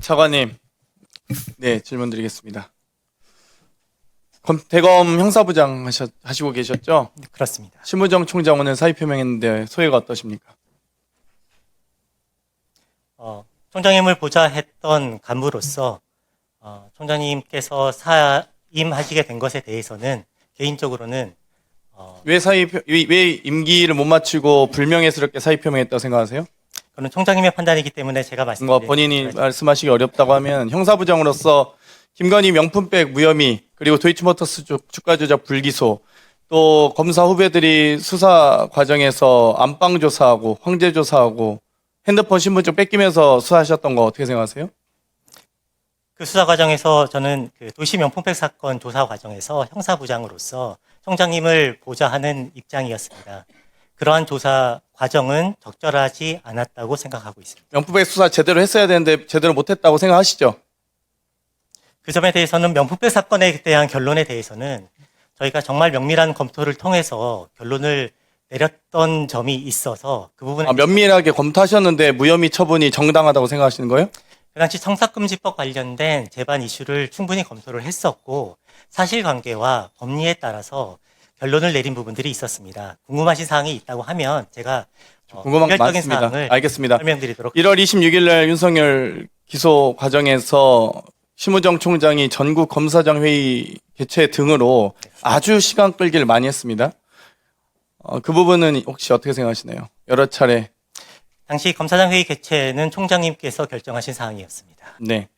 차관님, 네, 질문 드리겠습니다. 대검 형사부장 하시고 계셨죠? 네, 그렇습니다. 심우정 총장 오늘 사의 표명했는데 소회가 어떠십니까? 총장님을 보좌했던 간부로서 총장님께서 사임하시게 된 것에 대해서는 개인적으로는 왜 임기를 못 마치고 불명예스럽게 사의 표명했다고 생각하세요? 그건 총장님의 판단이기 때문에 제가 말씀드리는 본인이 말씀하시기 어렵다고 하면 형사부장으로서 김건희 명품백 무혐의 그리고 도이치모터스 주가 조작 불기소 또 검사 후배들이 수사 과정에서 안방 조사하고 황제 조사하고 핸드폰 신분증 뺏기면서 수사하셨던 거 어떻게 생각하세요? 그 수사 과정에서 저는 그 도시 명품백 사건 조사 과정에서 형사부장으로서 총장님을 보좌하는 입장이었습니다. 그러한 조사 과정은 적절하지 않았다고 생각하고 있습니다. 명품백 수사 제대로 했어야 되는데 제대로 못했다고 생각하시죠? 그 점에 대해서는 명품백 사건에 대한 결론에 대해서는 저희가 정말 면밀한 검토를 통해서 결론을 내렸던 점이 있어서 그 부분에 면밀하게 검토하셨는데 무혐의 처분이 정당하다고 생각하시는 거예요? 그 당시 청사금지법 관련된 재반 이슈를 충분히 검토를 했었고 사실관계와 법리에 따라서 결론을 내린 부분들이 있었습니다. 궁금하신 사항이 있다고 하면 제가 궁금한 거 개별적인 많습니다. 사항을 알겠습니다. 설명드리도록 1월 26일 날 윤석열 기소 과정에서 심우정 총장이 전국 검사장 회의 개최 등으로 아주 시간 끌기를 많이 했습니다. 그 부분은 혹시 어떻게 생각하시나요? 여러 차례. 당시 검사장 회의 개최는 총장님께서 결정하신 사항이었습니다. 네.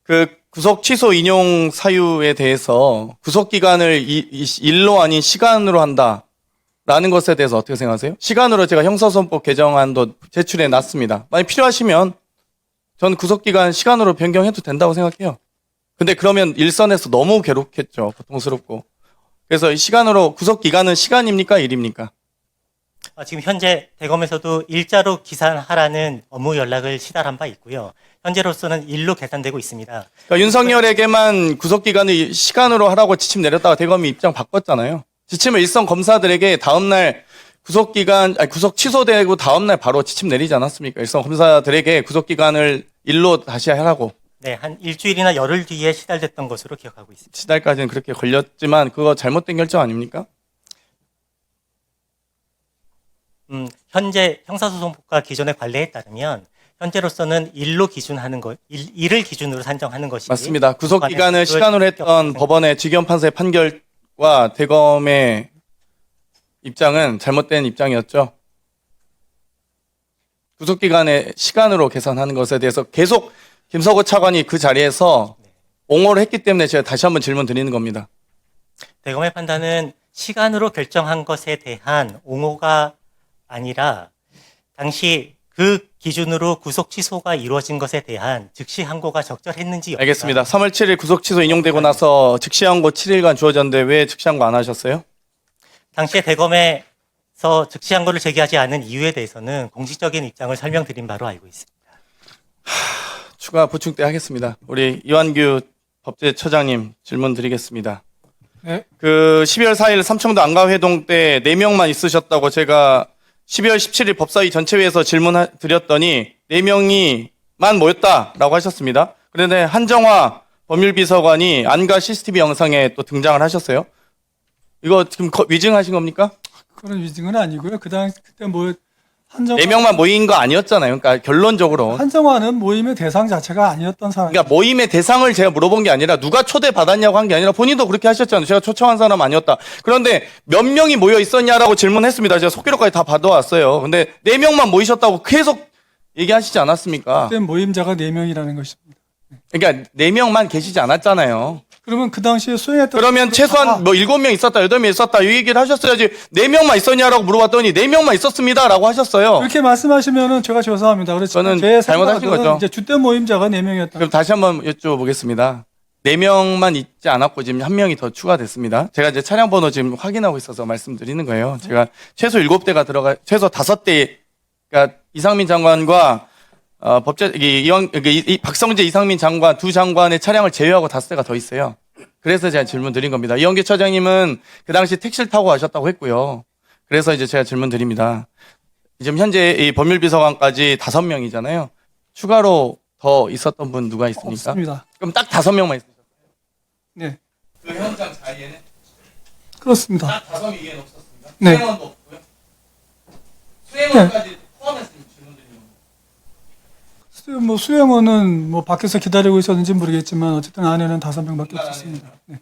그 구속 취소 인용 사유에 대해서 구속 기간을 일로 아닌 시간으로 한다라는 것에 대해서 어떻게 생각하세요? 시간으로 제가 형사소송법 개정안도 제출해 놨습니다. 만약 필요하시면 전 구속 기간 시간으로 변경해도 된다고 생각해요. 근데 그러면 일선에서 너무 괴롭겠죠. 고통스럽고. 그래서 이 시간으로 구속 기간은 시간입니까? 일입니까? 지금 현재 대검에서도 일자로 기산하라는 업무 연락을 시달한 바 있고요. 현재로서는 일로 계산되고 있습니다. 그러니까 윤석열에게만 구속 기간을 시간으로 하라고 지침 내렸다가 대검이 입장 바꿨잖아요. 지침을 일선 검사들에게 다음날 구속 취소되고 다음날 바로 지침 내리지 않았습니까? 일선 검사들에게 구속 기간을 일로 다시 하라고. 네, 한 일주일이나 열흘 뒤에 시달됐던 것으로 기억하고 있습니다. 시달까지는 그렇게 걸렸지만 그거 잘못된 결정 아닙니까? 현재 형사소송법과 기존의 관례에 따르면 현재로서는 일로 기준하는 것, 일을 기준으로 산정하는 것이 맞습니다. 구속 기간을 시간으로 했던 법원의 지경 판사의 판결과 대검의 입장은 잘못된 입장이었죠. 구속 기간의 시간으로 계산하는 것에 대해서 계속 김석호 차관이 그 자리에서 옹호를 했기 때문에 제가 다시 한번 질문 드리는 겁니다. 대검의 판단은 시간으로 결정한 것에 대한 옹호가 아니라 당시 그 기준으로 구속 취소가 이루어진 것에 대한 즉시 항고가 적절했는지 알겠습니다. 3월 7일 구속 취소 인용되고 나서 즉시 항고 7일간 주어졌는데 왜 즉시 항고 안 하셨어요? 당시에 대검에서 즉시 항고를 제기하지 않은 이유에 대해서는 공식적인 입장을 설명드린 바로 알고 있습니다. 추가 보충 때 하겠습니다. 우리 이완규 법제처장님 질문 드리겠습니다. 네. 그 12월 4일 삼청도 안가회동 때 4명만 있으셨다고 제가 12월 17일 법사위 전체회에서 질문 드렸더니 4명이만 모였다라고 하셨습니다. 그런데 한정화 법률비서관이 안가 CCTV 영상에 또 등장을 하셨어요. 이거 지금 위증하신 겁니까? 그런 위증은 아니고요. 그때 4명만 모인 거 아니었잖아요. 그러니까 결론적으로. 한정화는 모임의 대상 자체가 아니었던 사람. 그러니까 모임의 대상을 제가 물어본 게 아니라 누가 초대받았냐고 한 게 아니라 본인도 그렇게 하셨잖아요. 제가 초청한 사람 아니었다. 그런데 몇 명이 모여 있었냐라고 질문했습니다. 제가 속기록까지 다 받아왔어요. 근데 4명만 모이셨다고 계속 얘기하시지 않았습니까? 그때 모임자가 4명이라는 것입니다. 그러니까 4명만 계시지 않았잖아요. 그러면 그 당시에 수행했던 그러면 최소한 7명 있었다, 8명 있었다 이 얘기를 하셨어야지 4명만 있었냐라고 물어봤더니 4명만 있었습니다라고 하셨어요. 그렇게 말씀하시면은 제가 죄송합니다. 그래서 저는 제 잘못하신 생각으로는 거죠. 이제 주된 모임자가 4명이었다. 그럼 다시 한번 여쭤보겠습니다. 4명만 있지 않았고 지금 1명이 더 추가됐습니다. 제가 이제 차량 번호 지금 확인하고 있어서 말씀드리는 거예요. 제가 최소 7대가 최소 5대, 그러니까 이상민 장관과 박성재 이상민 장관 두 장관의 차량을 제외하고 5대가 더 있어요. 그래서 제가 질문 드린 겁니다. 이영규 차장님은 그 당시 택시를 타고 가셨다고 했고요. 그래서 이제 제가 질문 드립니다. 지금 현재 이 법률비서관까지 5명이잖아요. 추가로 더 있었던 분 누가 있습니까? 없습니다. 그럼 딱 5명만 있으셨어요. 네, 그 현장 자리에는 그렇습니다. 딱 5명 이외에는 없었습니다. 네. 수행원도 없고요. 수행원까지 포함해서 질문 드리는 겁니다. 뭐 수행원은 뭐 밖에서 기다리고 있었는지 모르겠지만 어쨌든 안에는 5명밖에 없었습니다. 네.